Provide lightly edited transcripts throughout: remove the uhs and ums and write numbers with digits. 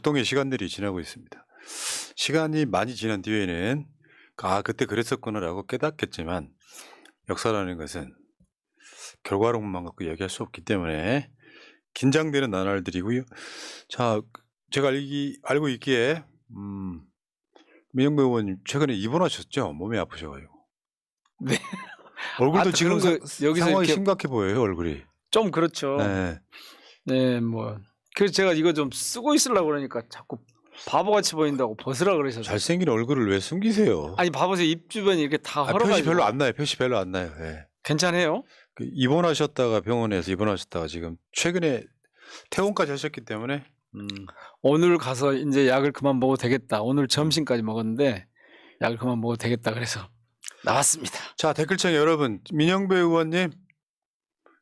격동의 시간들이 지나고 있습니다. 시간이 많이 지난 뒤에는 그때 그랬었구나라고 깨닫겠지만 역사라는 것은 결과론만 갖고 얘기할 수 없기 때문에 긴장되는 나날들이고요. 자, 제가 알고 있기에 민영배 의원님 최근에 입원하셨죠? 몸이 아프셔가지고. 네. 얼굴도 지금 여기서 상황이 이렇게 심각해 보여요, 얼굴이. 좀 그렇죠. 네. 네, 뭐 그래서 제가 이거 좀 쓰고 있으려고 그러니까 자꾸 바보같이 보인다고 벗으라 그러셔서. 잘생긴 얼굴을 왜 숨기세요? 아니 봐보세요, 입 주변이 이렇게 다 표시 헐어가지고. 별로 안 나요. 표시 별로 안 나요. 네. 괜찮아요? 입원하셨다가 병원에서 입원하셨다가 지금 최근에 퇴원까지 하셨기 때문에 오늘 가서 이제 약을 그만 먹어도 되겠다. 오늘 점심까지 먹었는데 약을 그만 먹어도 되겠다. 그래서 나왔습니다. 자, 댓글창에 여러분 민영배 의원님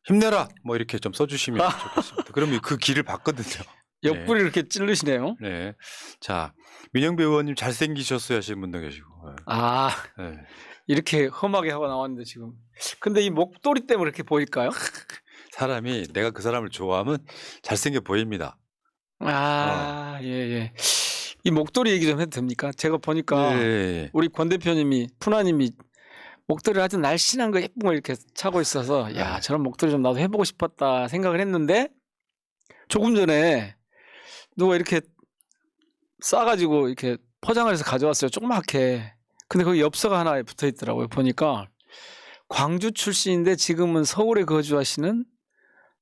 힘내라 뭐 이렇게 좀 써주시면 좋겠습니다. 그러면 그 길을 봤거든요. 옆구리 이렇게 찌르시네요. 네. 자, 민영배 의원님 잘생기셨어요 하시는 분도 계시고. 아, 네. 이렇게 험하게 하고 나왔는데 지금. 근데 이 목도리 때문에 이렇게 보일까요? 사람이 내가 그 사람을 좋아하면 잘생겨 보입니다. 아, 예, 예. 이 목도리 얘기 좀 해도 됩니까? 제가 보니까 예. 우리 권 대표님이, 푸나님이 목도리를 아주 날씬한 거 예쁜 거 이렇게 차고 있어서 야, 저런 목도리 좀 나도 해보고 싶었다 생각을 했는데 조금 전에 누가 이렇게 싸가지고 이렇게 포장을 해서 가져왔어요. 조그맣게. 근데 거기 엽서가 하나 붙어 있더라고요. 보니까 광주 출신인데 지금은 서울에 거주하시는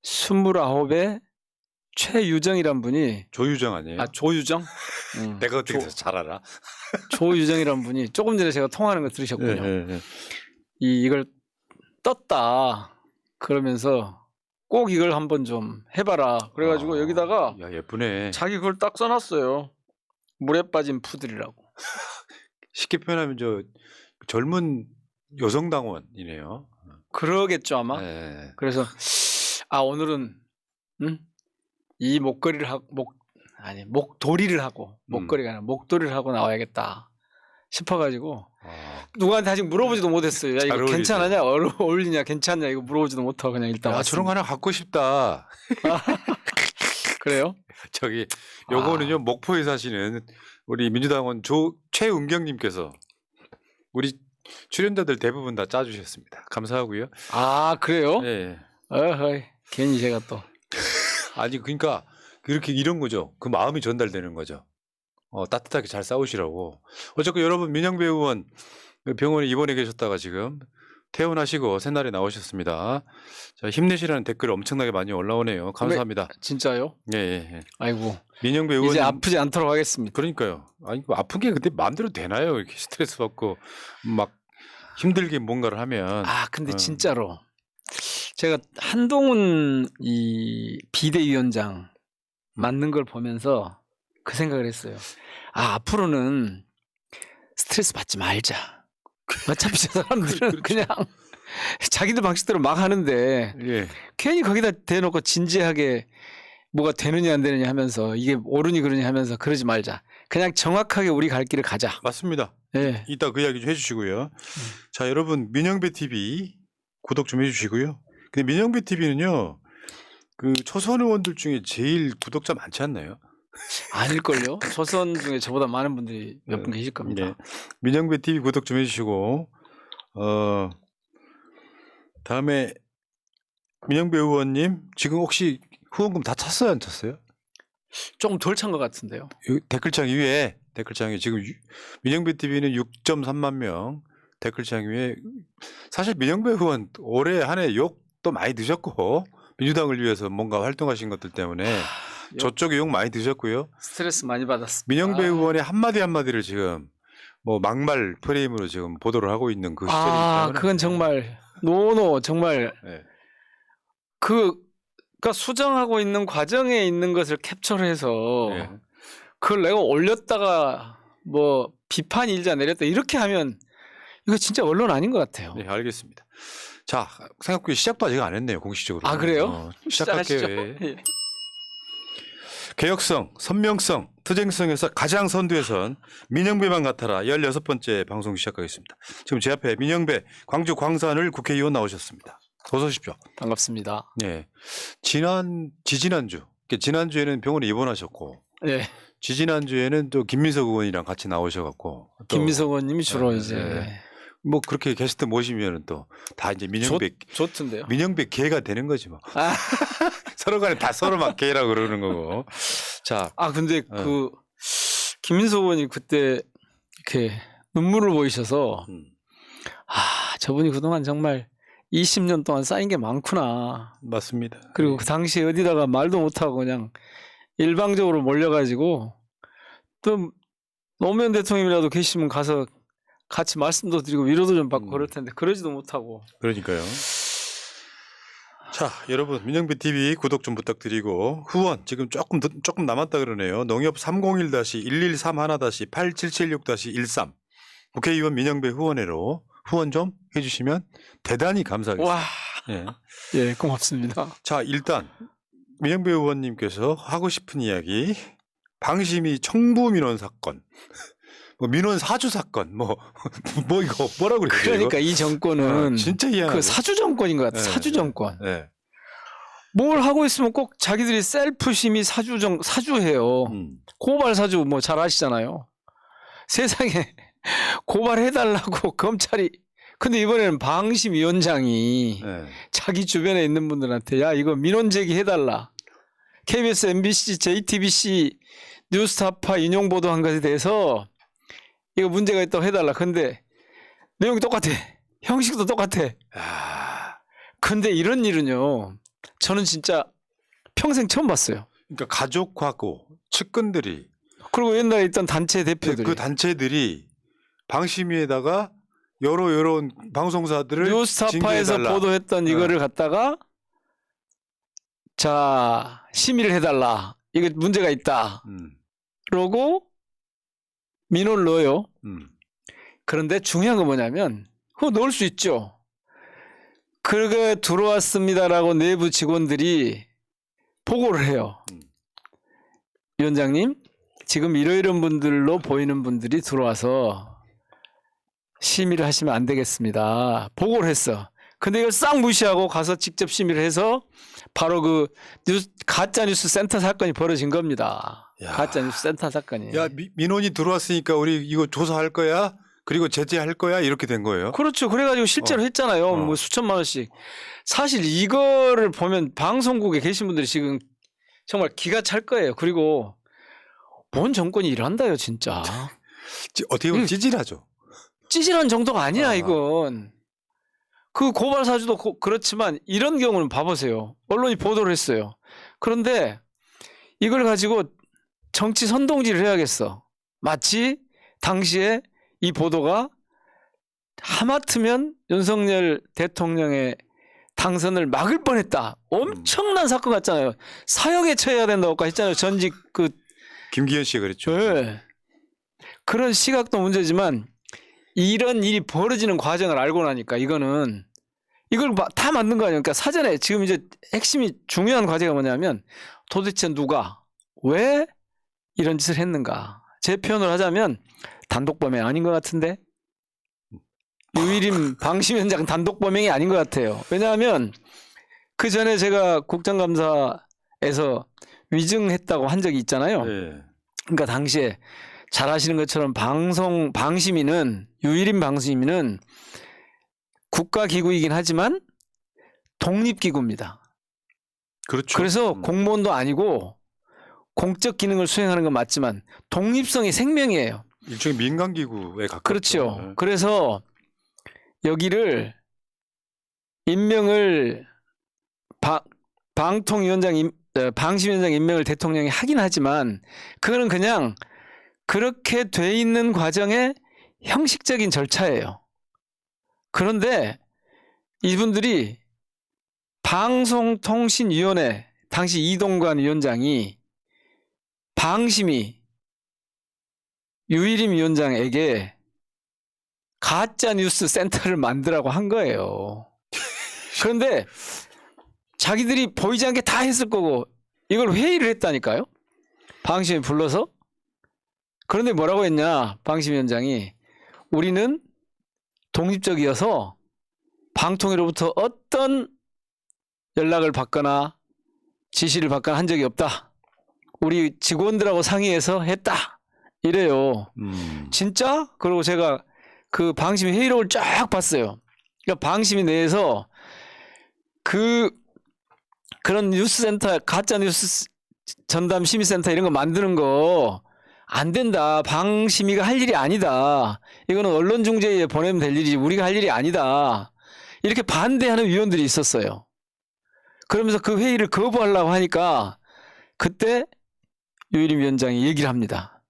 29의 최유정이란 분이. 조유정 아니에요? 아, 조유정? 내가 어떻게 잘 알아? 조유정이란 분이 조금 전에 제가 통화하는 거 들으셨군요. 예. 이걸 떴다 그러면서 꼭 이걸 한번 좀 해봐라. 그래가지고 여기다가 야, 예쁘네. 자기 그걸 딱 써놨어요. 물에 빠진 푸들이라고. 쉽게 표현하면 저 젊은 여성당원이네요. 그러겠죠 아마. 네. 그래서 오늘은 이 목도리를 하고 목걸이가 아니라 목도리를 하고 나와야겠다 싶어가지고 누구한테 아직 물어보지도 못했어요. 야, 이거 괜찮으냐, 어울리냐, 괜찮냐 이거 물어보지도 못하고 그냥 일단 왔습니다. 저런 거 하나 갖고 싶다. 그래요? 저기 요거는요 목포에 사시는 우리 민주당원 최은경님께서 우리 출연자들 대부분 다 짜주셨습니다. 감사하고요. 아, 그래요? 네. 어허이, 괜히 제가 또. 아니 그러니까 그렇게 이런 거죠. 그 마음이 전달되는 거죠. 따뜻하게 잘 싸우시라고. 어쨌든 여러분 민영배 의원 병원에 입원해 계셨다가 지금 퇴원하시고 새날에 나오셨습니다. 자, 힘내시라는 댓글 엄청나게 많이 올라오네요. 감사합니다. 진짜요? 예. 아이고. 민영배 의원 이제 아프지 않도록 하겠습니다. 그러니까요. 아니 아픈 게 근데 마음대로 되나요? 이렇게 스트레스 받고 막 힘들게 뭔가를 하면. 근데 진짜로 제가 한동훈 이 비대위원장 맞는 걸 보면서 그 생각을 했어요. 앞으로는 스트레스 받지 말자. 어차피 저 사람들은 그냥 자기들 방식대로 막 하는데 괜히 거기다 대놓고 진지하게 뭐가 되느냐 안 되느냐 하면서 이게 옳으니 그러냐 하면서 그러지 말자. 그냥 정확하게 우리 갈 길을 가자. 맞습니다. 네. 이따 그 이야기 좀 해주시고요. 자, 여러분 민영배 TV 구독 좀 해주시고요. 근데 민영배 TV는요 그 초선 의원들 중에 제일 구독자 많지 않나요? 아닐걸요? 조선 중에 저보다 많은 분들이 몇 분 계실 겁니다. 네. 민영배 TV 구독 좀 해주시고 다음에 민영배 의원님 지금 혹시 후원금 다 찼어요 안 찼어요? 조금 덜 찬 것 같은데요. 댓글창 위에 지금 민영배 TV는 6.3만 명 댓글창 위에 사실 민영배 의원 올해 한 해 욕도 많이 드셨고 민주당을 위해서 뭔가 활동하신 것들 때문에 저쪽에 욕 많이 드셨고요. 스트레스 많이 받았습니다. 민영배 의원의 한마디를 지금 뭐 막말 프레임으로 지금 보도를 하고 있는 그 시절이기 때문에 그건 정말 노노 정말 네. 그러니까 수정하고 있는 과정에 있는 것을 캡처해서 그걸 내가 올렸다가 뭐 비판 일자 내렸다 이렇게 하면 이거 진짜 언론 아닌 것 같아요. 네, 알겠습니다. 자, 생각보다 시작도 아직 안 했네요, 공식적으로. 그래요? 시작할게요. 개혁성, 선명성, 투쟁성에서 가장 선두에선 민영배만 같아라 16번째 방송 시작하겠습니다. 지금 제 앞에 민영배 광주 광산을 국회의원 나오셨습니다. 어서 오십시오. 반갑습니다. 네, 지난주에는 병원에 입원하셨고 지지난주에는 또 김민석 의원이랑 같이 나오셔갖고 또 김민석 의원님이 주로 네, 이제 네. 뭐 그렇게 게스트 모시면은 또 다 이제 좋던데요. 민영배 개가 되는 거지 뭐. 아, 서로 간에 다 서로 막 개라고 그러는 거고. 자, 근데 그 김민석 의원이 그때 이렇게 눈물을 보이셔서 저분이 그동안 정말 20년 동안 쌓인 게 많구나. 맞습니다. 그리고 그 당시에 어디다가 말도 못하고 그냥 일방적으로 몰려가지고 또 노무현 대통령이라도 계시면 가서 같이 말씀도 드리고 위로도 좀 받고 그럴 텐데 그러지도 못하고. 그러니까요. 자, 여러분 민영배 TV 구독 좀 부탁드리고 후원 지금 조금 남았다 그러네요. 농협 301-1131-8776-13 국회의원 민영배 후원회로 후원 좀 해주시면 대단히 감사하겠습니다. 와, 예. 예, 고맙습니다. 자, 일단 민영배 의원님께서 하고 싶은 이야기 방심이 청부 민원 사건, 뭐 민원 사주 사건, 뭐 이거 뭐라고 그랬어요? 그러니까 이 정권은 진짜 희한하고. 그 사주 정권인 것 같아. 네, 사주 정권. 네. 뭘 하고 있으면 꼭 자기들이 셀프 심의 사주해요. 고발 사주 뭐 잘 아시잖아요. 세상에 고발해달라고 검찰이. 근데 이번에는 방심위원장이 네. 자기 주변에 있는 분들한테 야 이거 민원 제기해달라. KBS, MBC, JTBC 뉴스타파 인용 보도한 것에 대해서 이거 문제가 있다고 해달라. 근데 내용이 똑같아. 형식도 똑같아. 근데 이런 일은요. 저는 진짜 평생 처음 봤어요. 그러니까 가족하고 측근들이 그리고 옛날에 있던 단체 대표들이 그 단체들이 방심위에다가 여러 방송사들을 뉴스타파에서 징계해달라. 보도했던 이거를 갖다가 자 심의를 해달라. 이거 문제가 있다. 그러고 민원을 넣어요. 그런데 중요한 건 뭐냐면 그거 넣을 수 있죠. 그게 들어왔습니다라고 내부 직원들이 보고를 해요. 위원장님 지금 이런 분들로 보이는 분들이 들어와서 심의를 하시면 안 되겠습니다. 보고를 했어. 근데 이걸 싹 무시하고 가서 직접 심의를 해서 바로 그 가짜뉴스 센터 사건이 벌어진 겁니다. 야. 가짜뉴스 센터 사건이. 야 민원이 들어왔으니까 우리 이거 조사할 거야. 그리고 제재할 거야. 이렇게 된 거예요. 그렇죠. 그래가지고 실제로 했잖아요. 뭐 수천만 원씩. 사실 이거를 보면 방송국에 계신 분들이 지금 정말 기가 찰 거예요. 그리고 뭔 정권이 일한다요, 진짜. 어떻게 보면 찌질하죠. 찌질한 정도가 아니야, 이건. 그 고발 사주도 그렇지만 이런 경우는 봐보세요. 언론이 보도를 했어요. 그런데 이걸 가지고 정치 선동질을 해야겠어. 마치 당시에 이 보도가 하마터면 윤석열 대통령의 당선을 막을 뻔했다. 엄청난 사건 같잖아요. 사형에 처해야 된다고 했잖아요. 전직 김기현 씨가 그랬죠. 네. 그런 시각도 문제지만 이런 일이 벌어지는 과정을 알고 나니까 이걸 다 만든 거 아니에요. 그러니까 사전에 지금 이제 핵심이 중요한 과제가 뭐냐면 도대체 누가 왜 이런 짓을 했는가. 제 표현을 하자면 단독범행 아닌 것 같은데 유일임 방심위원장 단독범행이 아닌 것 같아요. 왜냐하면 그 전에 제가 국정감사에서 위증했다고 한 적이 있잖아요. 네. 그러니까 당시에 잘 아시는 것처럼 유일임 방심위는 국가기구이긴 하지만 독립기구입니다. 그렇죠. 그래서 공무원도 아니고 공적 기능을 수행하는 건 맞지만 독립성이 생명이에요. 일종의 민간기구에 가깝죠. 그렇죠. 네. 그래서 여기를 임명을 방심위원장 임명을 대통령이 하긴 하지만 그거는 그냥 그렇게 돼 있는 과정의 형식적인 절차예요. 그런데 이분들이 방송통신위원회 당시 이동관 위원장이 방심위 유일임 위원장에게 가짜뉴스 센터를 만들라고 한 거예요. 그런데 자기들이 보이지 않게 다 했을 거고 이걸 회의를 했다니까요. 방심위 불러서. 그런데 뭐라고 했냐. 방심위원장이 우리는 독립적이어서 방통위로부터 어떤 연락을 받거나 지시를 받거나 한 적이 없다. 우리 직원들하고 상의해서 했다. 이래요. 진짜? 그리고 제가 그 방심위 회의록을 쫙 봤어요. 그러니까 방심위 내에서 그런 뉴스센터, 가짜 뉴스 전담 심의센터 이런 거 만드는 거 안 된다. 방심위가 할 일이 아니다. 이거는 언론중재위에 보내면 될 일이지 우리가 할 일이 아니다. 이렇게 반대하는 위원들이 있었어요. 그러면서 그 회의를 거부하려고 하니까 그때 유일임 위원장이 얘기를 합니다.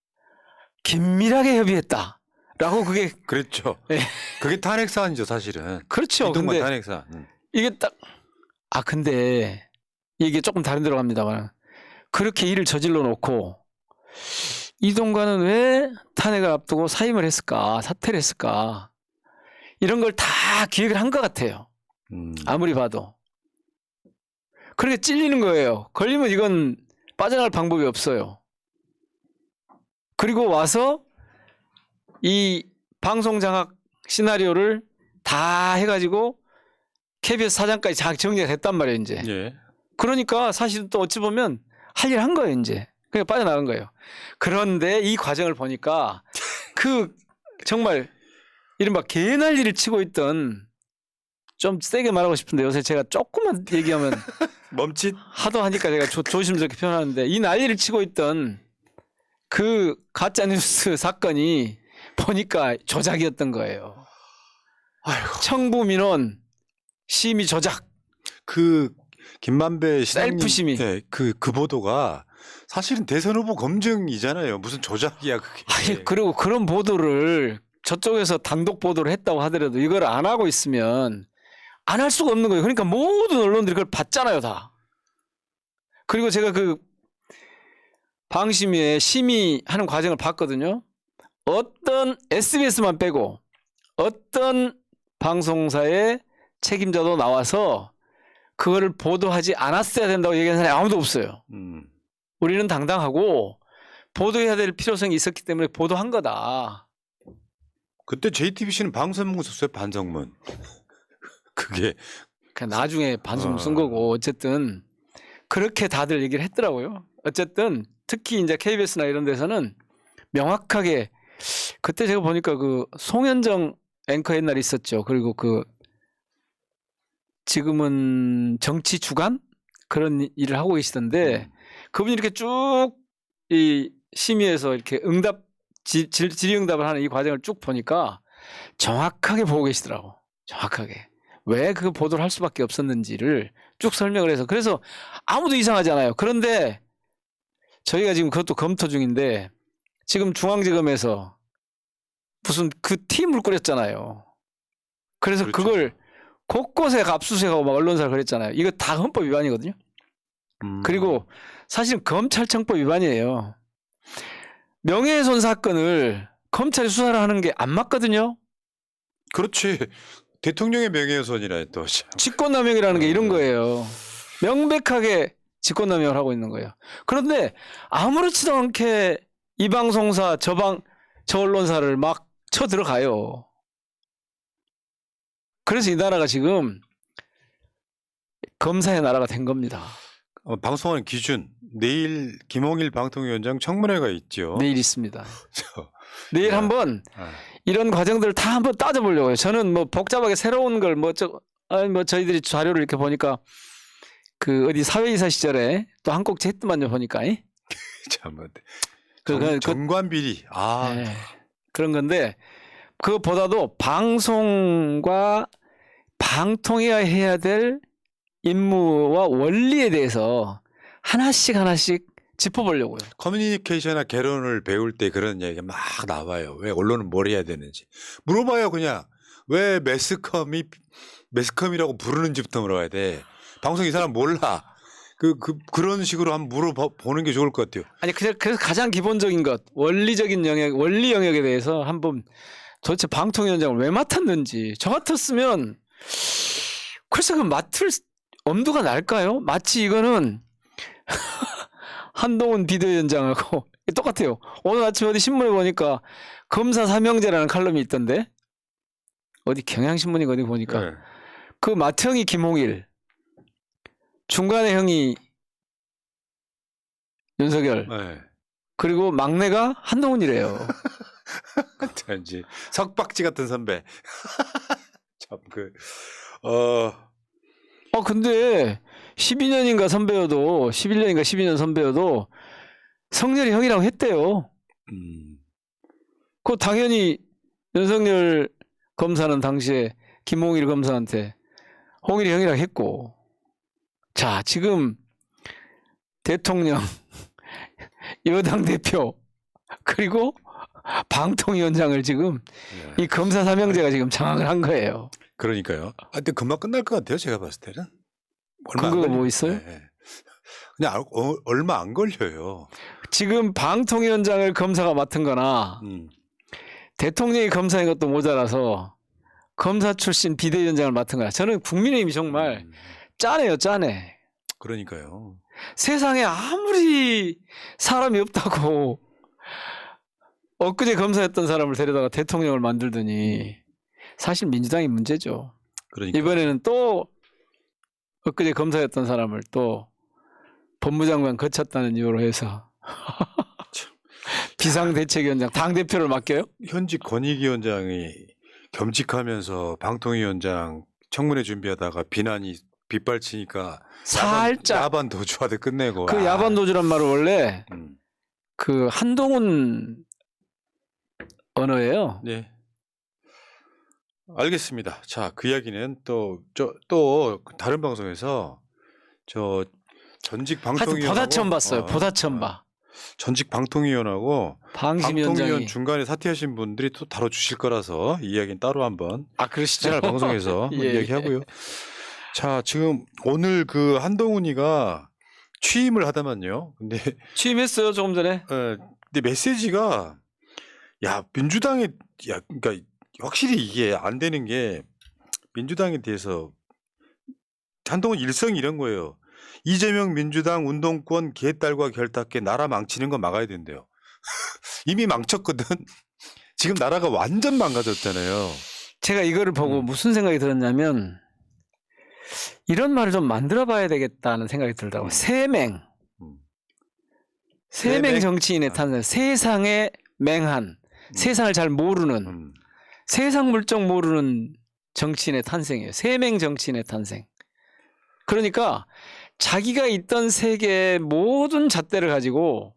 긴밀하게 협의했다. 라고 그게 그랬죠. 네. 그게 탄핵 사안이죠, 사실은. 그렇죠. 이동관 근데 탄핵 사안. 이게 딱 근데 이게 조금 다른 데로 갑니다만 그렇게 일을 저질러 놓고 이동관은 왜 탄핵을 앞두고 사임을 했을까? 사퇴를 했을까? 이런 걸 다 기획을 한 것 같아요. 아무리 봐도. 그렇게 찔리는 거예요. 걸리면 이건 빠져나갈 방법이 없어요. 그리고 와서 이 방송 장악 시나리오를 다 해가지고 KBS 사장까지 다 정리가 됐단 말이에요, 이제. 예. 그러니까 사실은 또 어찌 보면 할 일 한 거예요, 이제. 그냥 빠져나간 거예요. 그런데 이 과정을 보니까 정말 이른바 개난리를 치고 있던 좀 세게 말하고 싶은데 요새 제가 조금만 얘기하면 멈칫. 하도 하니까 제가 조심스럽게 표현하는데 이 난리를 치고 있던 그 가짜뉴스 사건이 보니까 조작이었던 거예요. 아이고. 청부 민원 심의 조작. 그 김만배 시장님 셀프 심의. 네, 그 보도가 사실은 대선 후보 검증이잖아요. 무슨 조작이야 그게. 아니 그리고 그런 보도를 저쪽에서 단독 보도를 했다고 하더라도 이걸 안 하고 있으면 안 할 수가 없는 거예요. 그러니까 모든 언론들이 그걸 봤잖아요, 다. 그리고 제가 그 방심위에 심의하는 과정을 봤거든요. 어떤 SBS만 빼고 어떤 방송사의 책임자도 나와서 그거를 보도하지 않았어야 된다고 얘기하는 사람이 아무도 없어요. 우리는 당당하고 보도해야 될 필요성이 있었기 때문에 보도한 거다. 그때 JTBC는 방송문 썼어요, 반성문. 그게 그러니까 나중에 반성 쓴 거고 어쨌든 그렇게 다들 얘기를 했더라고요. 어쨌든 특히 이제 KBS나 이런 데서는 명확하게 그때 제가 보니까 그 송현정 앵커 옛날에 있었죠. 그리고 그 지금은 정치 주간 그런 일을 하고 계시던데 그분이 이렇게 쭉 이 심의에서 이렇게 질의응답을 하는 이 과정을 쭉 보니까 정확하게 보고 계시더라고. 정확하게. 왜 그 보도를 할 수밖에 없었는지를 쭉 설명을 해서 그래서 아무도 이상하지 않아요. 그런데 저희가 지금 그것도 검토 중인데 지금 중앙지검에서 무슨 그 팀을 꾸렸잖아요. 그래서 그렇죠. 그걸 곳곳에 압수수색하고 막 언론사를 그랬잖아요. 이거 다 헌법 위반이거든요. 그리고 사실은 검찰청법 위반이에요. 명예훼손 사건을 검찰이 수사를 하는 게 안 맞거든요. 그렇지. 대통령의 명예훼손이라 또. 직권남용이라는 게 이런 거예요. 명백하게 직권남용을 하고 있는 거예요. 그런데 아무렇지도 않게 이 방송사 저 언론사를 막 쳐들어가요. 그래서 이 나라가 지금 검사의 나라가 된 겁니다. 방송하는 기준 내일 김홍일 방통위원장 청문회가 있죠. 내일 있습니다. 저, 내일 야. 한번 이런 과정들을 다 한번 따져보려고요. 저는 뭐 복잡하게 새로운 걸 저희들이 자료를 이렇게 보니까 그 어디 사회이사 시절에 또 한 꼭지 했더만요 보니까. 참, 그 정관비리. 네. 그런 건데 그것보다도 방송과 방통해야 해야 될 임무와 원리에 대해서 하나씩 짚어보려고요. 커뮤니케이션이나 개론을 배울 때 그런 이야기가 막 나와요. 왜 언론은 뭘 해야 되는지 물어봐요. 그냥 왜 매스컴이라고 부르는지부터 물어봐야 돼. 방송 이 사람 몰라. 그런 식으로 한번 물어보는 게 좋을 것 같아요. 아니 그래서 가장 기본적인 것 원리적인 영역, 원리 영역에 대해서 한번 도대체 방통위원장을 왜 맡았는지 저 같았으면 글쎄 그 맡을 엄두가 날까요? 마치 이거는 한동훈 비대위원장하고 똑같아요. 오늘 아침 어디 신문에 보니까 검사 삼형제라는 칼럼이 있던데 어디 경향신문인가 어디 보니까 네. 그 맏형이 김홍일 중간에 형이 윤석열. 네. 그리고 막내가 한동훈이래요. 자, 이제 석박지 같은 선배. 참 근데 12년인가 선배여도 11년인가 12년 선배여도 성렬이 형이라고 했대요. 그 당연히 윤석열 검사는 당시에 김홍일 검사한테 홍일이 형이라고 했고, 자 지금 대통령, 여당 대표 그리고 방통위원장을 지금 네. 이 검사 사명제가 지금 장악을 한 거예요. 그러니까요. 근데 금방 끝날 것 같아요. 제가 봤을 때는. 얼마 안 근거가 뭐 걸립니다. 있어요? 네. 그냥 얼마 안 걸려요. 지금 방통위원장을 검사가 맡은 거나 대통령이 검사인 것도 모자라서 검사 출신 비대위원장을 맡은 거야. 저는 국민의힘이 정말 짜네요, 짜네. 그러니까요. 세상에 아무리 사람이 없다고 엊그제 검사였던 사람을 데려다가 대통령을 만들더니 사실 민주당이 문제죠. 그러니까. 이번에는 또 엊그제 검사였던 사람을 또 법무장관 거쳤다는 이유로 해서 비상대책위원장, 당대표를 맡겨요? 현직 권익위원장이 겸직하면서 방통위원장 청문회 준비하다가 비난이 빗발치니까 살짝 야반 도주하듯 끝내고. 그 야반 도주란 말은 원래 그 한동훈 언어예요. 네. 알겠습니다. 자, 그 이야기는 또 다른 방송에서 전직 하여튼 방통위원하고 보다 처음 봤어요. 보다 처음 봐. 전직 방통위원하고 방통위원 방심위원장이. 중간에 사퇴하신 분들이 또 다뤄주실 거라서 이 이야기는 따로 한번 그러시죠. 채널 방송에서 예, 이야기하고요. 자, 지금 오늘 그 한동훈이가 취임을 하다만요. 근데 취임했어요 조금 전에. 근데 메시지가 민주당에 그러니까 확실히 이게 안 되는 게 민주당에 대해서 한동훈 일성이 이런 거예요. 이재명 민주당 운동권 개딸과 결탁해 나라 망치는 거 막아야 된대요. 이미 망쳤거든. 지금 나라가 완전 망가졌잖아요. 제가 이거를 보고 무슨 생각이 들었냐면 이런 말을 좀 만들어 봐야 되겠다는 생각이 들더라고요. 세맹. 세맹 정치인의 탄생. 세상에 맹한, 세상을 잘 모르는, 세상 물정 모르는 정치인의 탄생이에요. 세맹 정치인의 탄생. 그러니까 자기가 있던 세계의 모든 잣대를 가지고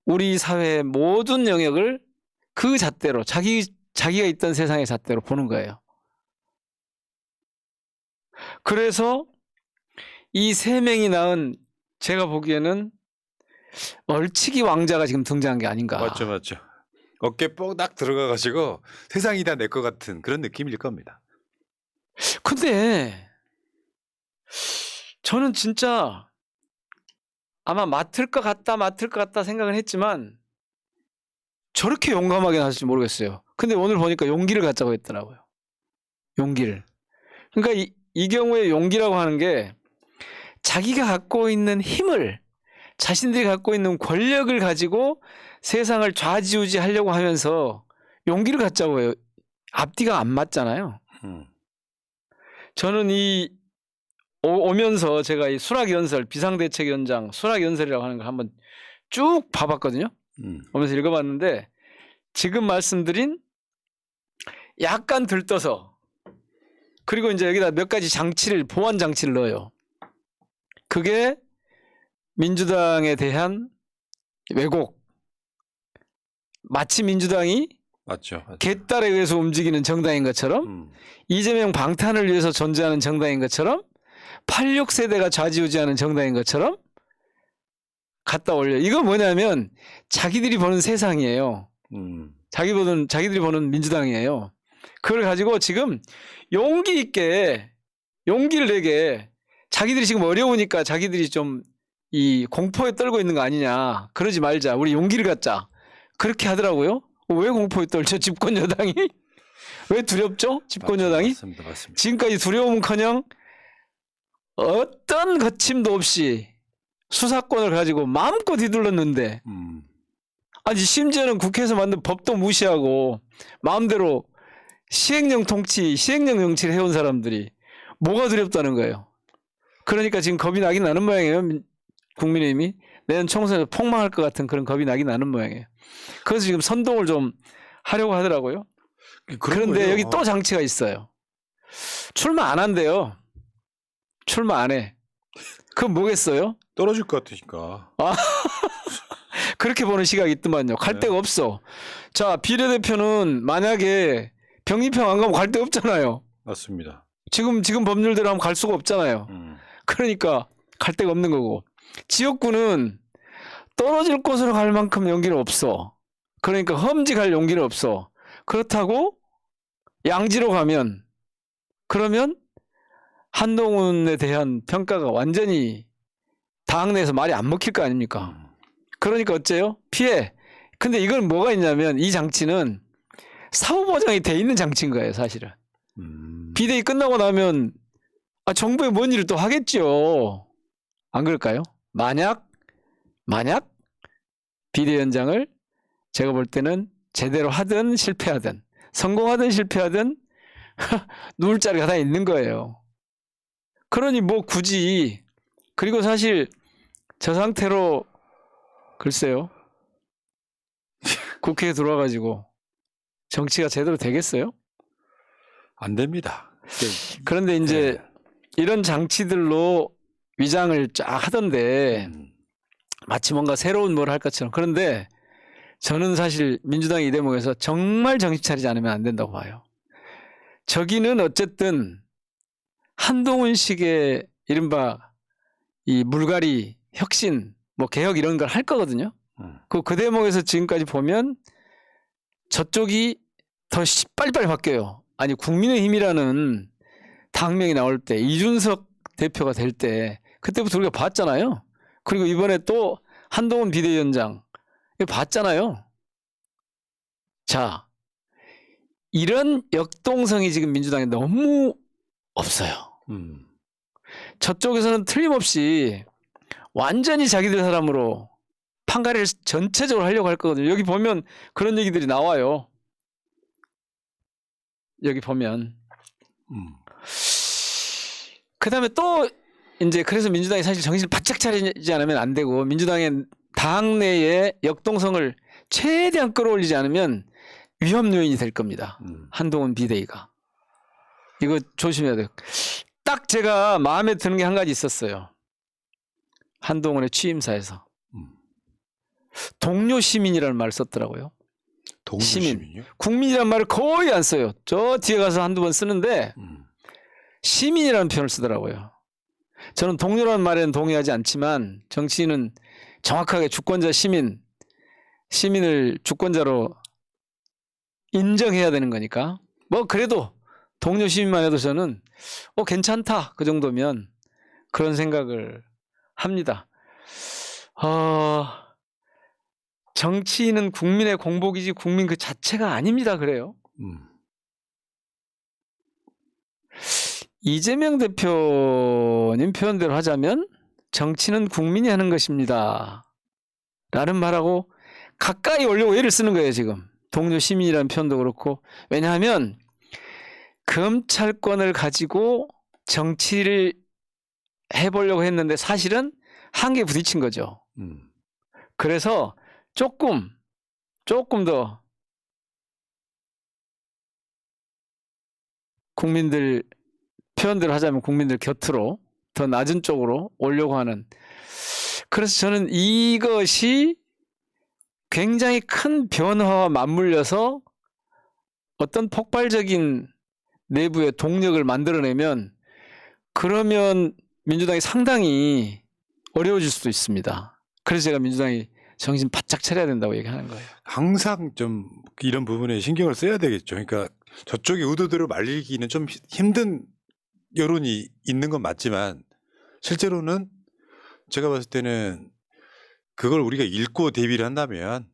우리 사회의 모든 영역을 그 잣대로 자기가 있던 세상의 잣대로 보는 거예요. 그래서 이 세 명이 낳은 제가 보기에는 얼치기 왕자가 지금 등장한 게 아닌가. 맞죠. 어깨 뻑딱 들어가가지고 세상이 다 내 것 같은 그런 느낌일 겁니다. 근데 저는 진짜 아마 맡을 것 같다 생각은 했지만 저렇게 용감하게 나설지 모르겠어요. 근데 오늘 보니까 용기를 갖자고 했더라고요. 용기를. 그러니까 이 경우에 용기라고 하는 게 자기가 갖고 있는 힘을, 자신들이 갖고 있는 권력을 가지고 세상을 좌지우지하려고 하면서 용기를 갖자고 해요. 앞뒤가 안 맞잖아요. 저는 오면서 제가 이 수락연설, 비상대책위원장 수락연설이라고 하는 걸 한번 쭉 봐봤거든요. 오면서 읽어봤는데 지금 말씀드린 약간 들떠서 그리고 이제 여기다 몇 가지 보완 장치를 넣어요. 그게 민주당에 대한 왜곡. 마치 민주당이 맞죠. 개딸에 의해서 움직이는 정당인 것처럼 이재명 방탄을 위해서 존재하는 정당인 것처럼 86세대가 좌지우지하는 정당인 것처럼 갖다 올려. 이거 뭐냐면 자기들이 보는 세상이에요. 자기들이 보는 민주당이에요. 그걸 가지고 지금 용기 있게 용기를 내게 자기들이 지금 어려우니까 자기들이 좀 이 공포에 떨고 있는 거 아니냐. 그러지 말자. 우리 용기를 갖자. 그렇게 하더라고요. 왜 공포에 떨죠? 집권 여당이? 왜 두렵죠? 집권 여당이? 맞습니다. 지금까지 두려움은커녕 어떤 거침도 없이 수사권을 가지고 마음껏 휘둘렀는데 아니 심지어는 국회에서 만든 법도 무시하고 마음대로 시행령 정치를 해온 사람들이 뭐가 두렵다는 거예요. 그러니까 지금 겁이 나긴 나는 모양이에요. 국민의힘이 내년 총선에서 폭망할 것 같은 그런 겁이 나긴 나는 모양이에요. 그래서 지금 선동을 좀 하려고 하더라고요. 그런데 거예요. 여기 또 장치가 있어요. 출마 안 한대요. 출마 안 해. 그럼 뭐겠어요? 떨어질 것 같으니까. 그렇게 보는 시각이 있더만요. 갈 네. 데가 없어. 자, 비례대표는 만약에 병립형 안 가면 갈 데 없잖아요. 맞습니다. 지금 법률대로 하면 갈 수가 없잖아요. 그러니까 갈 데가 없는 거고. 지역구는 떨어질 곳으로 갈 만큼 용기는 없어. 그러니까 험지 갈 용기는 없어. 그렇다고 양지로 가면 그러면 한동훈에 대한 평가가 완전히 당내에서 말이 안 먹힐 거 아닙니까? 그러니까 어째요? 피해. 근데 이건 뭐가 있냐면 이 장치는 사후 보장이 돼 있는 장치인 거예요, 사실은. 비대위 끝나고 나면 정부에 뭔 일을 또 하겠죠. 안 그럴까요? 만약 비대위원장을 제가 볼 때는 제대로 하든 실패하든 성공하든 실패하든 누울 자리가 다 있는 거예요. 그러니 뭐 굳이 그리고 사실 저 상태로 글쎄요. 국회에 들어와가지고 정치가 제대로 되겠어요? 안 됩니다. 그런데 이제 이런 장치들로 위장을 쫙 하던데 마치 뭔가 새로운 뭘 할 것처럼. 그런데 저는 사실 민주당이 이 대목에서 정말 정신 차리지 않으면 안 된다고 봐요. 저기는 어쨌든 한동훈식의 이른바 이 물갈이 혁신 뭐 개혁 이런 걸 할 거거든요. 그 대목에서 지금까지 보면 저쪽이 더 빨리빨리 바뀌어요. 아니 국민의힘이라는 당명이 나올 때 이준석 대표가 될 때 그때부터 우리가 봤잖아요. 그리고 이번에 또 한동훈 비대위원장 이거 봤잖아요. 자, 이런 역동성이 지금 민주당에 너무 없어요. 저쪽에서는 틀림없이 완전히 자기들 사람으로 판가리를 전체적으로 하려고 할 거거든요. 여기 보면 그런 얘기들이 나와요. 여기 보면. 그 다음에 또 이제 그래서 민주당이 사실 정신을 바짝 차리지 않으면 안 되고 민주당의 당내의 역동성을 최대한 끌어올리지 않으면 위험 요인이 될 겁니다. 한동훈 비대위가. 이거 조심해야 돼요. 딱 제가 마음에 드는 게 한 가지 있었어요. 한동훈의 취임사에서. 동료 시민이라는 말을 썼더라고요. 동료 시민. 시민이요? 국민이라는 말을 거의 안 써요. 저 뒤에 가서 한두 번 쓰는데 시민이라는 표현을 쓰더라고요. 저는 동료라는 말에는 동의하지 않지만 정치인은 정확하게 주권자 시민을 주권자로 인정해야 되는 거니까. 뭐 그래도 동료 시민만 해도 저는 괜찮다 그 정도면 그런 생각을 합니다. 정치인은 국민의 공복이지 국민 그 자체가 아닙니다. 그래요. 이재명 대표님 표현대로 하자면 정치는 국민이 하는 것입니다. 라는 말하고 가까이 오려고 애를 쓰는 거예요. 지금. 동료 시민이라는 표현도 그렇고. 왜냐하면 검찰권을 가지고 정치를 해보려고 했는데 사실은 한계에 부딪힌 거죠. 그래서 조금 더 국민들 표현대로 하자면 국민들 곁으로 더 낮은 쪽으로 오려고 하는. 그래서 저는 이것이 굉장히 큰 변화와 맞물려서 어떤 폭발적인 내부의 동력을 만들어내면 그러면 민주당이 상당히 어려워질 수도 있습니다. 그래서 제가 민주당이 정신 바짝 차려야 된다고 얘기하는 거예요. 항상 좀 이런 부분에 신경을 써야 되겠죠. 그러니까 저쪽의 의도대로 말리기는 좀 힘든 여론이 있는 건 맞지만 실제로는 제가 봤을 때는 그걸 우리가 읽고 대비를 한다면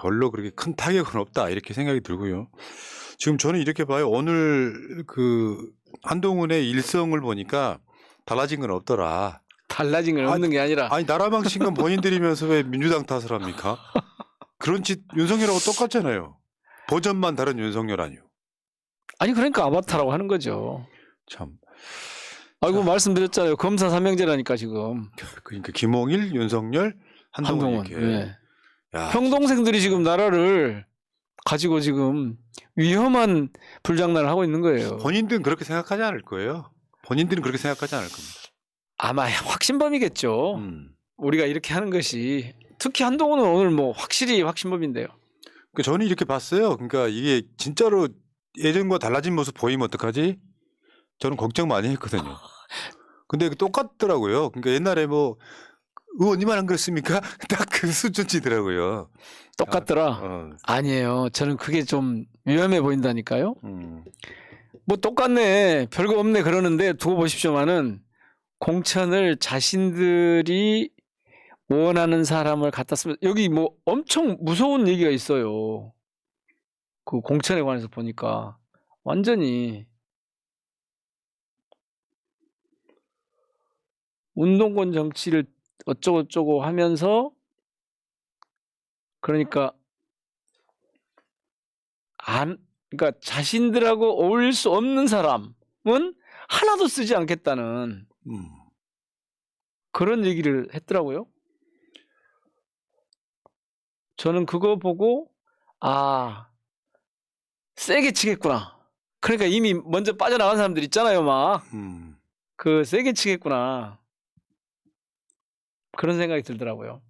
별로 그렇게 큰 타격은 없다 이렇게 생각이 들고요. 지금 저는 이렇게 봐요. 오늘 그 한동훈의 일성을 보니까 달라진 건 없더라. 달라진 건 없는 게 아니라. 아니 나라 망친 건 본인들이면서 왜 민주당 탓을 합니까? 그런 짓 윤석열하고 똑같잖아요. 버전만 다른 윤석열 아니요. 아니 그러니까 아바타라고 하는 거죠. 참 아이고 말씀드렸잖아요. 검사 삼형제라니까 지금. 그러니까 김홍일, 윤석열, 한동훈 한동훈. 이렇게. 예. 야, 형 동생들이 지금 나라를 가지고 지금 위험한 불장난을 하고 있는 거예요. 본인들은 그렇게 생각하지 않을 거예요. 본인들은 그렇게 생각하지 않을 겁니다. 아마 확신범이겠죠. 우리가 이렇게 하는 것이. 특히 한동훈은 오늘 뭐 확실히 확신범인데요. 그러니까 저는 이렇게 봤어요. 그러니까 이게 진짜로 예전과 달라진 모습 보이면 어떡하지? 저는 걱정 많이 했거든요. 근데 똑같더라고요. 그러니까 옛날에 뭐 의원님만 안 그랬습니까? 딱 그 수준이더라고요. 똑같더라. 아니에요. 저는 그게 좀 위험해 보인다니까요. 뭐 똑같네. 별거 없네 그러는데 두고 보십시오만은 공천을 자신들이 원하는 사람을 갖다 쓰면 여기 뭐 엄청 무서운 얘기가 있어요. 그 공천에 관해서 보니까 완전히 운동권 정치를 어쩌고저쩌고 하면서 그러니까 그러니까 자신들하고 어울릴 수 없는 사람은 하나도 쓰지 않겠다는 그런 얘기를 했더라고요. 저는 그거 보고 세게 치겠구나. 그러니까 이미 먼저 빠져나간 사람들 있잖아요, 막. 그 세게 치겠구나. 그런 생각이 들더라고요.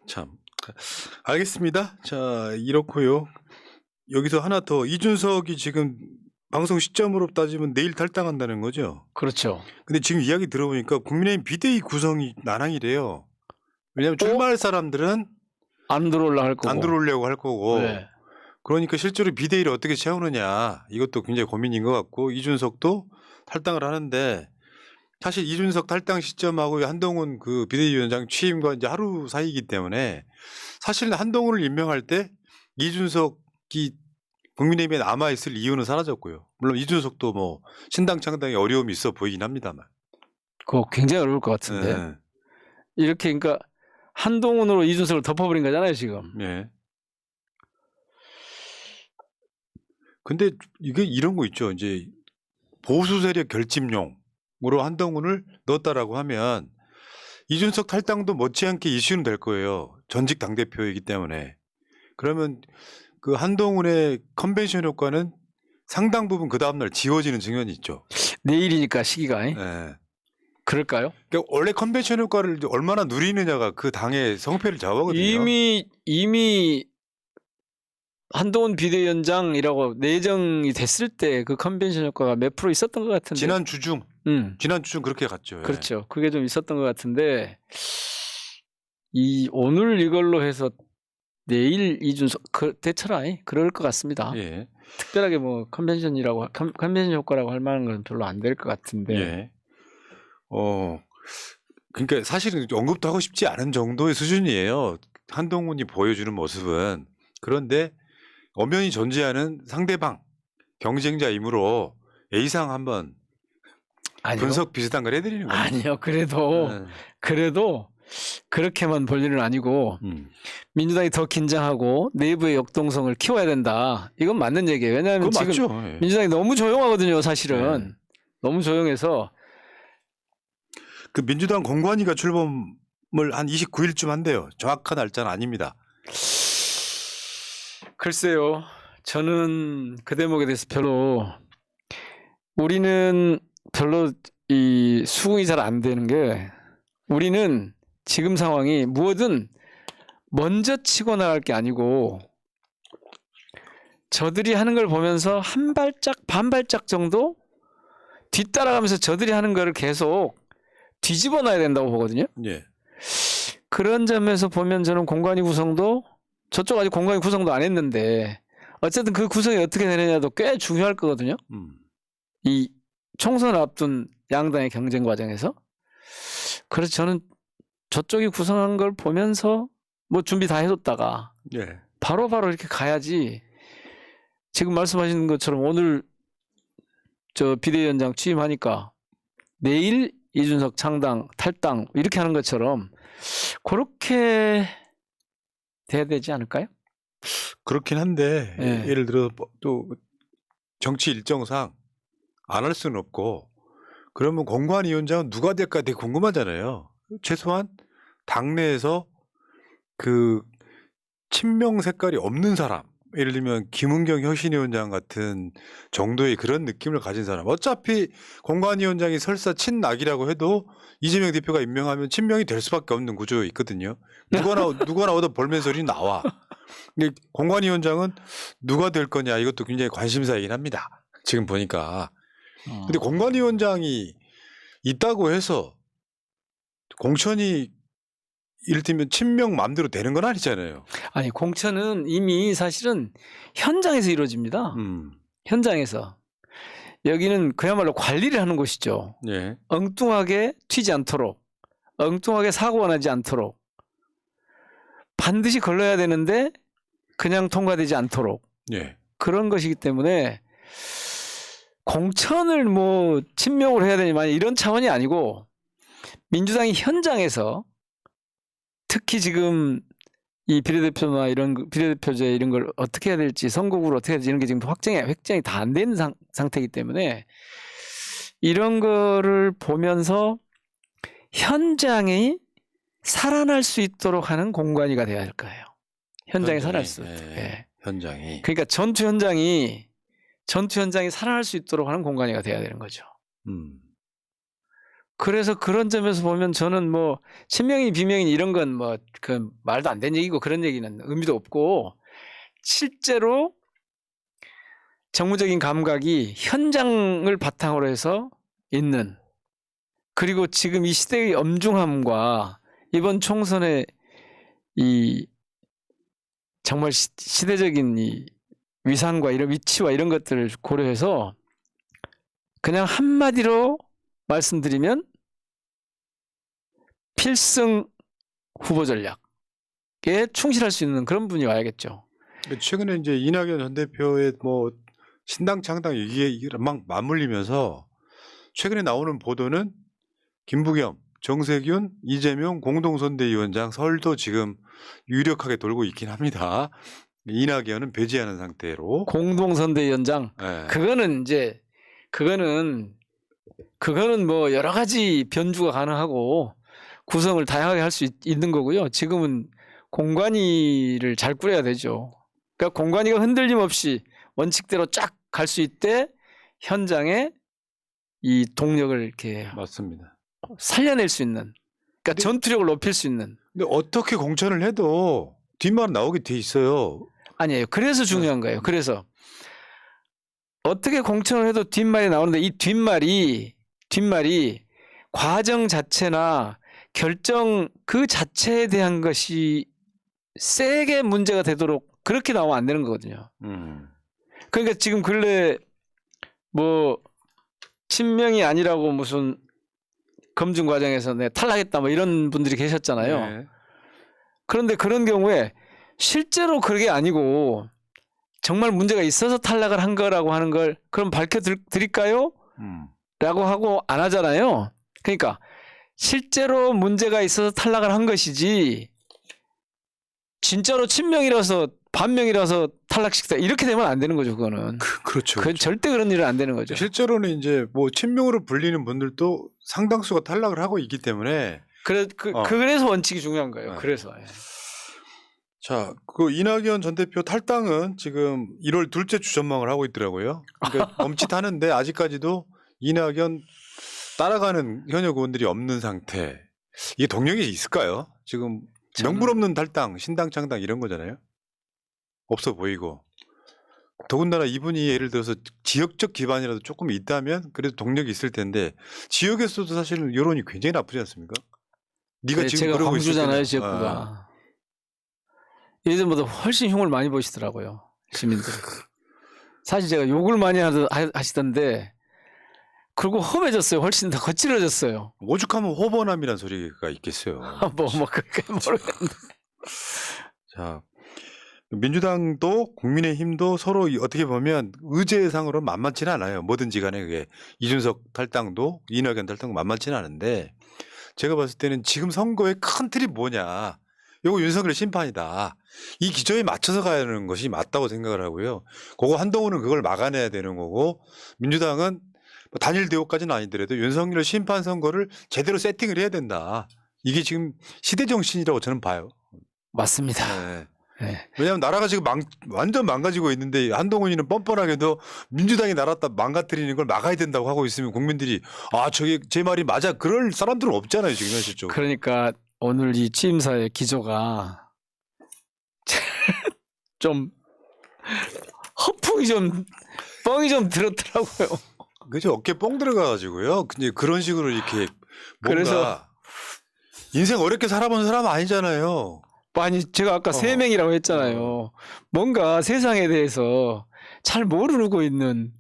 참. 알겠습니다. 자, 이렇고요. 여기서 하나 더 이준석이 지금 방송 시점으로 따지면 내일 탈당한다는 거죠. 그렇죠. 근데 지금 이야기 들어보니까 국민의힘 비대위 구성이 난항이래요. 왜냐하면 출마할 사람들은 안 들어오려고 할 거고. 안 들어오려고 할 거고. 네. 그러니까 실제로 비대위를 어떻게 채우느냐 이것도 굉장히 고민인 것 같고 이준석도 탈당을 하는데 사실 이준석 탈당 시점하고 한동훈 그 비대위원장 취임과 이제 하루 사이이기 때문에 사실 한동훈을 임명할 때 이준석이 국민의힘에 남아있을 이유는 사라졌고요. 물론 이준석도 뭐 신당 창당에 어려움이 있어 보이긴 합니다만. 그거 굉장히 어려울 것 같은데. 네. 이렇게 그러니까 한동훈으로 이준석을 덮어버린 거잖아요, 지금. 네. 근데 이게 이런 거 있죠. 이제 보수 세력 결집용으로 한동훈을 넣었다라고 하면 이준석 탈당도 못지않게 이슈는 될 거예요. 전직 당대표이기 때문에. 그러면 그 한동훈의 컨벤션 효과는 상당 부분 그 다음날 지워지는 측면이 있죠. 내일이니까 시기가. 네. 그럴까요? 그러니까 원래 컨벤션 효과를 이제 얼마나 누리느냐가 그 당의 성패를 좌우하거든요. 이미 한동훈 비대위원장이라고 내정이 됐을 때 그 컨벤션 효과가 몇 프로 있었던 것 같은데. 지난 주중 그렇게 갔죠. 예. 그렇죠. 그게 좀 있었던 것 같은데 오늘 이걸로 해서 내일 이준석 대처라 그럴 것 같습니다. 예. 특별하게 뭐 컨벤션 효과라고 할 만한 건 별로 안 될 것 같은데. 예. 그러니까 사실은 언급도 하고 싶지 않은 정도의 수준이에요. 한동훈이 보여주는 모습은. 그런데 엄연히 존재하는 상대방 경쟁자이므로 A상 한번 아니요. 분석 비슷한 걸 해드리는 거예요. 아니요. 그래도 그렇게만 볼 일은 아니고 민주당이 더 긴장하고 내부의 역동성을 키워야 된다. 이건 맞는 얘기예요. 왜냐하면 지금 맞죠. 예. 민주당이 너무 조용하거든요. 사실은. 너무 조용해서. 그 민주당 공관위가 출범을 한 29일쯤 한대요. 정확한 날짜는 아닙니다. 글쎄요. 저는 그 대목에 대해서 우리는 별로 이 수긍이 잘 안 되는 게 우리는 지금 상황이 무엇든 먼저 치고 나갈 게 아니고 저들이 하는 걸 보면서 한 발짝 반 발짝 정도 뒤따라가면서 저들이 하는 거를 계속 뒤집어 놔야 된다고 보거든요. 예. 그런 점에서 보면 저는 공관위 구성도 저쪽 아직 공관위 구성도 안 했는데 어쨌든 그 구성이 어떻게 되느냐도 꽤 중요할 거거든요. 이 총선을 앞둔 양당의 경쟁 과정에서. 그래서 저는 저쪽이 구성한 걸 보면서 뭐 준비 다 해뒀다가 예. 바로바로 이렇게 가야지. 지금 말씀하신 것처럼 오늘 저 비대위원장 취임하니까 내일 이준석 창당 탈당 이렇게 하는 것처럼 그렇게 돼야 되지 않을까요? 그렇긴 한데 예. 예를 들어 또 정치 일정상 안 할 수는 없고 그러면 공관위원장은 누가 될까 되게 궁금하잖아요. 최소한 당내에서 그 친명 색깔이 없는 사람, 예를 들면 김은경 혁신위원장 같은 정도의 그런 느낌을 가진 사람. 어차피 공관위원장이 설사 친낙이라고 해도 이재명 대표가 임명하면 친명이 될 수밖에 없는 구조에 있거든요. 누가 나오든 볼멘 소리 나와. 근데 공관위원장은 누가 될 거냐 이것도 굉장히 관심사이긴 합니다. 지금 보니까. 근데 공관위원장이 있다고 해서 공천이 이를테면 친명 마음대로 되는 건 아니잖아요. 아니 공천은 이미 사실은 현장에서 이루어집니다. 현장에서. 여기는 그야말로 관리를 하는 곳이죠. 예. 엉뚱하게 튀지 않도록, 엉뚱하게 사고가 나지 않도록 반드시 걸러야 되는데 그냥 통과되지 않도록 예. 그런 것이기 때문에 공천을 뭐 친명으로 해야 되지만 이런 차원이 아니고 민주당이 현장에서 특히 지금 이 비례대표나 이런 비례대표제 이런 걸 어떻게 해야 될지 선거구를 어떻게 해야 될지 이런 게 지금 확정이 다 안 된 상태이기 때문에 이런 거를 보면서 현장이 살아날 수 있도록 하는 공간이가 돼야 할 거예요. 현장에 살아날 수 있도록. 예. 현장이. 그러니까 전투 현장이 살아날 수 있도록 하는 공간이가 돼야 되는 거죠. 그래서 그런 점에서 보면 저는 뭐 친명이 비명이 이런 건 뭐 그 말도 안 되는 얘기고 그런 얘기는 의미도 없고 실제로 정무적인 감각이 현장을 바탕으로 해서 있는 그리고 지금 이 시대의 엄중함과 이번 총선의 이 정말 시대적인 이 위상과 이런 위치와 이런 것들을 고려해서 그냥 한마디로 말씀드리면 필승 후보 전략에 충실할 수 있는 그런 분이 와야겠죠. 최근에 이제 이낙연 전 대표의 뭐 신당 창당 이게 막 맞물리면서 최근에 나오는 보도는 김부겸, 정세균, 이재명 공동선대위원장 설도 지금 유력하게 돌고 있긴 합니다. 이낙연은 배제하는 상태로. 공동선대위원장. 네. 그거는 뭐 여러 가지 변주가 가능하고 구성을 다양하게 할 수 있는 거고요. 지금은 공관위를 잘 꾸려야 되죠. 그러니까 공관위가 흔들림 없이 원칙대로 쫙 갈 수 있대 현장에 이 동력을 이렇게 맞습니다. 살려낼 수 있는, 그러니까 전투력을 높일 수 있는. 근데 어떻게 공천을 해도 뒷말은 나오게 돼 있어요. 아니에요. 그래서 중요한 거예요. 그래서 어떻게 공천을 해도 뒷말이 나오는데 이 뒷말이 과정 자체나 결정 그 자체에 대한 것이 세게 문제가 되도록 그렇게 나오면 안 되는 거거든요. 그러니까 지금 근래 뭐 친명이 아니라고 무슨 검증 과정에서 내 탈락했다 뭐 이런 분들이 계셨잖아요. 네. 그런데 그런 경우에 실제로 그게 아니고 정말 문제가 있어서 탈락을 한 거라고 하는 걸 그럼 밝혀드릴까요? 라고 하고 안 하잖아요. 그러니까 실제로 문제가 있어서 탈락을 한 것이지 진짜로 친명이라서 반명이라서 탈락시켰다 이렇게 되면 안 되는 거죠. 그거는. 그렇죠. 그건 절대 그런 일은 안 되는 거죠. 실제로는 이제 뭐 친명으로 불리는 분들도 상당수가 탈락을 하고 있기 때문에. 그래서 원칙이 중요한 거예요. 네. 그래서. 자, 그 이낙연 전 대표 탈당은 지금 1월 둘째 주 전망을 하고 있더라고요. 그러니까 멈칫하는데 아직까지도 이낙연 따라가는 현역 의원들이 없는 상태. 이게 동력이 있을까요? 지금 명분 없는 탈당, 신당 창당 이런 거잖아요. 없어 보이고. 더군다나 이분이 예를 들어서 지역적 기반이라도 조금 있다면 그래도 동력이 있을 텐데 지역에서도 사실은 여론이 굉장히 나쁘지 않습니까? 네가 지금 제가 그러고 광주잖아요, 있을 지역구가. 예전보다 훨씬 흉을 많이 보시더라고요, 시민들이. 사실 제가 욕을 많이 하시던데 그리고 험해졌어요. 훨씬 더 거칠어졌어요. 오죽하면 호번함이란 소리가 있겠어요. 그렇게 모르겠는데. 자, 민주당도 국민의힘도 서로 어떻게 보면 의제상으로 만만치는 않아요. 뭐든지 간에 그게 이준석 탈당도 이낙연 탈당도 만만치는 않은데 제가 봤을 때는 지금 선거의 큰 틀이 뭐냐. 이거 윤석열 심판이다. 이 기조에 맞춰서 가야 하는 것이 맞다고 생각을 하고요. 그거 한동훈은 그걸 막아내야 되는 거고 민주당은 뭐 단일 대우까지는 아니더라도 윤석열 심판 선거를 제대로 세팅을 해야 된다. 이게 지금 시대 정신이라고 저는 봐요. 맞습니다. 네. 네. 왜냐하면 나라가 지금 완전 망가지고 있는데 한동훈이는 뻔뻔하게도 민주당이 나라 망가뜨리는 걸 막아야 된다고 하고 있으면 국민들이 아 저게 제 말이 맞아 그럴 사람들은 없잖아요 지금 현실적으로. 그러니까 오늘 이 취임사의 기조가 좀 허풍이 좀 뻥이 좀 들었더라고요. 그죠 어깨 뻥 들어가가지고요. 근데 그런 식으로 이렇게 뭔가 그래서 인생 어렵게 살아본 사람 아니잖아요. 아니 제가 아까 세 명이라고 했잖아요. 뭔가 세상에 대해서 잘 모르고 있는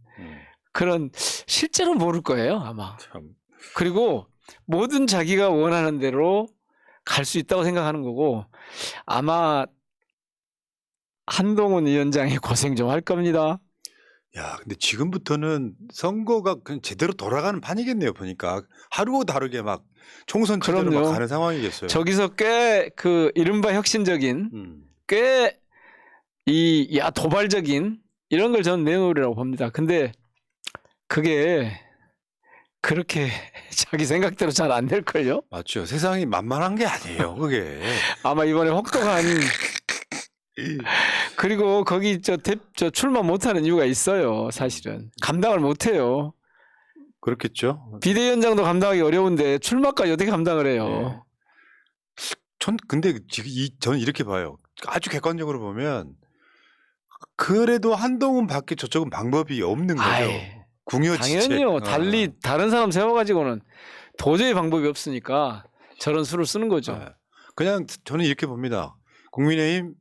그런 실제로 모를 거예요 아마. 참. 그리고 뭐든 자기가 원하는 대로 갈 수 있다고 생각하는 거고 아마 한동훈 위원장이 고생 좀 할 겁니다. 야, 근데 지금부터는 선거가 그냥 제대로 돌아가는 판이겠네요. 보니까 하루 다르게 막 총선 체제로 막 그럼요. 가는 상황이겠어요. 저기서 꽤 그 이른바 혁신적인 꽤 도발적인 이런 걸 저는 내놓으리라고 봅니다. 근데 그게 그렇게 자기 생각대로 잘 안 될걸요? 맞죠. 세상이 만만한 게 아니에요. 그게. 아마 이번에 혹독한 그리고 거기 저 출마 못하는 이유가 있어요. 사실은 감당을 못해요. 그렇겠죠. 비대위원장도 감당하기 어려운데 출마까지 어떻게 감당을 해요? 네. 전 근데 지금 저는 이렇게 봐요. 아주 객관적으로 보면 그래도 한동훈 밖에 저쪽은 방법이 없는 거죠. 아이, 궁여지책. 당연히요. 달리 다른 사람 세워가지고는 도저히 방법이 없으니까 저런 수를 쓰는 거죠. 네. 그냥 저는 이렇게 봅니다. 국민의힘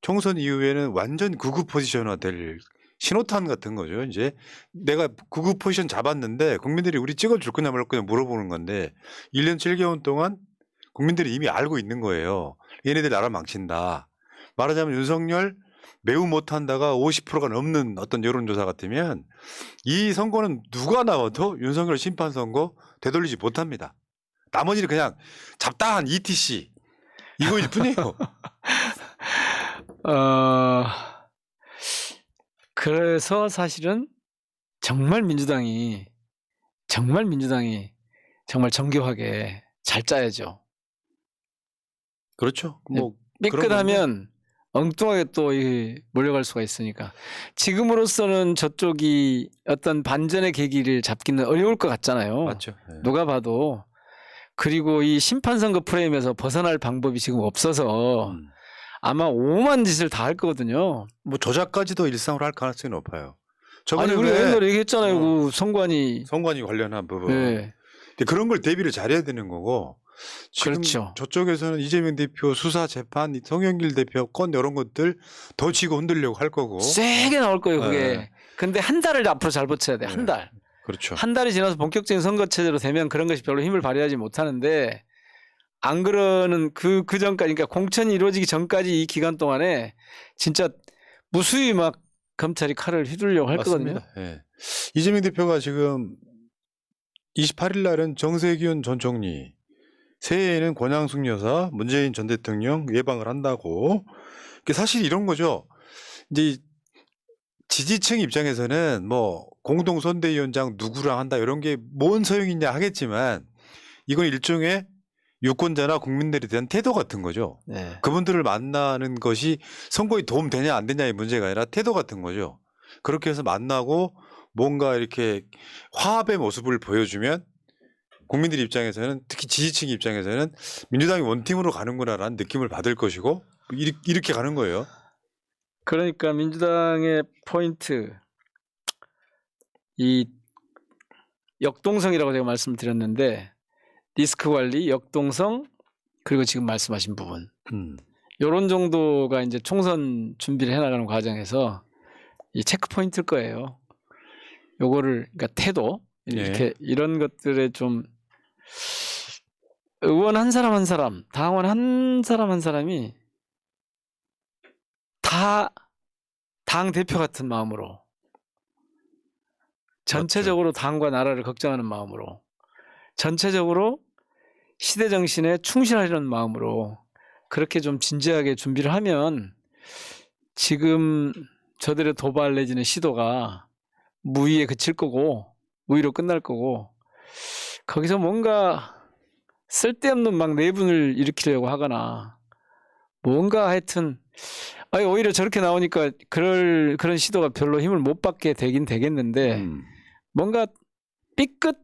총선 이후에는 완전 구구 포지션화 될 신호탄 같은 거죠. 이제 내가 구구 포지션 잡았는데 국민들이 우리 찍어줄 거냐 말 거냐 물어보는 건데 1년 7개월 동안 국민들이 이미 알고 있는 거예요. 얘네들 나라 망친다. 말하자면 윤석열 매우 못한다가 50%가 넘는 어떤 여론조사 같으면 이 선거는 누가 나와도 윤석열 심판 선거 되돌리지 못합니다. 나머지는 그냥 잡다한 ETC 이거일 뿐이에요. 그래서 사실은 정말 민주당이 정말 정교하게 잘 짜야죠. 그렇죠. 뭐 삐끗하면 엉뚱하게 또 몰려갈 수가 있으니까 지금으로서는 저쪽이 어떤 반전의 계기를 잡기는 어려울 것 같잖아요. 맞죠. 네. 누가 봐도. 그리고 이 심판선거 프레임에서 벗어날 방법이 지금 없어서 아마 오만 짓을 다 할 거거든요. 뭐 조작까지도 일상으로 할 가능성이 높아요. 아니 저번에 우리가 옛날에 얘기했잖아요. 그 선관위 관련한 부분. 네. 근데 그런 걸 대비를 잘해야 되는 거고 지금 그렇죠. 저쪽에서는 이재명 대표 수사 재판, 송영길 대표 건 이런 것들 더 치고 흔들려고 할 거고. 세게 나올 거예요 그게. 네. 근데 한 달을 앞으로 잘 버텨야 돼. 한 달. 그렇죠. 한 달이 지나서 본격적인 선거 체제로 되면 그런 것이 별로 힘을 발휘하지 못하는데 안 그러는 그 전까지 그러니까 공천이 이루어지기 전까지 이 기간 동안에 진짜 무수히 막 검찰이 칼을 휘두르려고 할 거거든요. 예. 이재명 대표가 지금 28일 날은 정세균 전 총리, 새해에는 권양숙 여사, 문재인 전 대통령 예방을 한다고. 사실 이런 거죠. 이제 지지층 입장에서는 뭐 공동선대위원장 누구랑 한다 이런 게 뭔 소용이냐 하겠지만 이건 일종의 유권자나 국민들에 대한 태도 같은 거죠. 네. 그분들을 만나는 것이 선거에 도움 되냐 안 되냐의 문제가 아니라 태도 같은 거죠. 그렇게 해서 만나고 뭔가 이렇게 화합의 모습을 보여주면 국민들 입장에서는 특히 지지층 입장에서는 민주당이 원팀으로 가는구나라는 느낌을 받을 것이고 이렇게 가는 거예요. 그러니까 민주당의 포인트 이 역동성이라고 제가 말씀드렸는데 리스크 관리, 역동성 그리고 지금 말씀하신 부분 이런 정도가 이제 총선 준비를 해나가는 과정에서 이 체크 포인트일 거예요. 요거를 그러니까 태도 이렇게 이런 것들에 좀 의원 한 사람 한 사람, 당원 한 사람 한 사람이 다 당 대표 같은 마음으로 전체적으로 당과 나라를 걱정하는 마음으로 전체적으로 시대 정신에 충실하려는 마음으로 그렇게 좀 진지하게 준비를 하면 지금 저들의 도발 내지는 시도가 무의에 그칠 거고 우위로 끝날 거고 거기서 뭔가 쓸데없는 막 내분을 일으키려고 하거나 뭔가 하여튼 아니 오히려 저렇게 나오니까 그런 시도가 별로 힘을 못 받게 되긴 되겠는데 뭔가 삐끗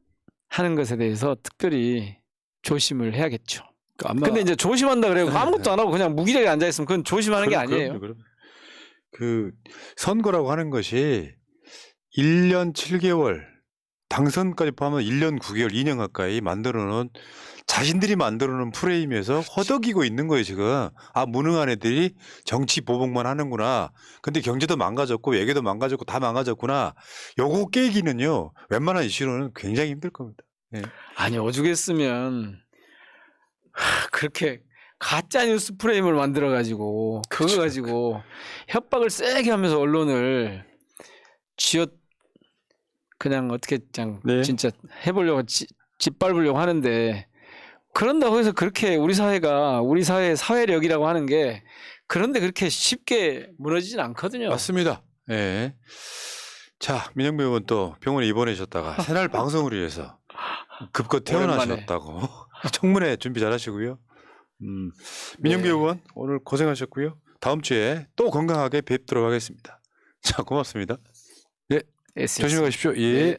하는 것에 대해서 특별히 조심을 해야겠죠. 아마 근데 이제 조심한다 그래요. 아무것도 안 하고 그냥 무기력에 앉아 있으면 그건 조심하는 게 아니에요. 그럼요. 그 선거라고 하는 것이 1년 7개월 당선까지 포함하면 1년 9개월, 2년 가까이 자신들이 만들어 놓은 프레임에서 허덕이고 있는 거예요, 지금. 아, 무능한 애들이 정치 보복만 하는구나. 근데 경제도 망가졌고 외교도 망가졌고 다 망가졌구나. 요거 깨기는요. 웬만한 이슈로는 굉장히 힘들 겁니다. 예. 아니 오죽했으면 그렇게 가짜 뉴스 프레임을 만들어 가지고 그거 그렇죠. 가지고 협박을 세게 하면서 언론을 그냥 어떻게 그냥 네. 진짜 해보려고 짓밟으려고 하는데 그런다고 해서 그렇게 우리 사회의 사회력이라고 하는 게 그런데 그렇게 쉽게 무너지진 않거든요. 맞습니다. 예. 자, 민영배 의원 또 병원에 입원하셨다가 새날 방송을 위해서 급거 퇴원하셨다고. 청문회 준비 잘하시고요. 민영배 네. 의원 오늘 고생하셨고요. 다음 주에 또 건강하게 뵙도록 하겠습니다. 자, 고맙습니다. 네, SS. 조심히 가십시오. 예. 네.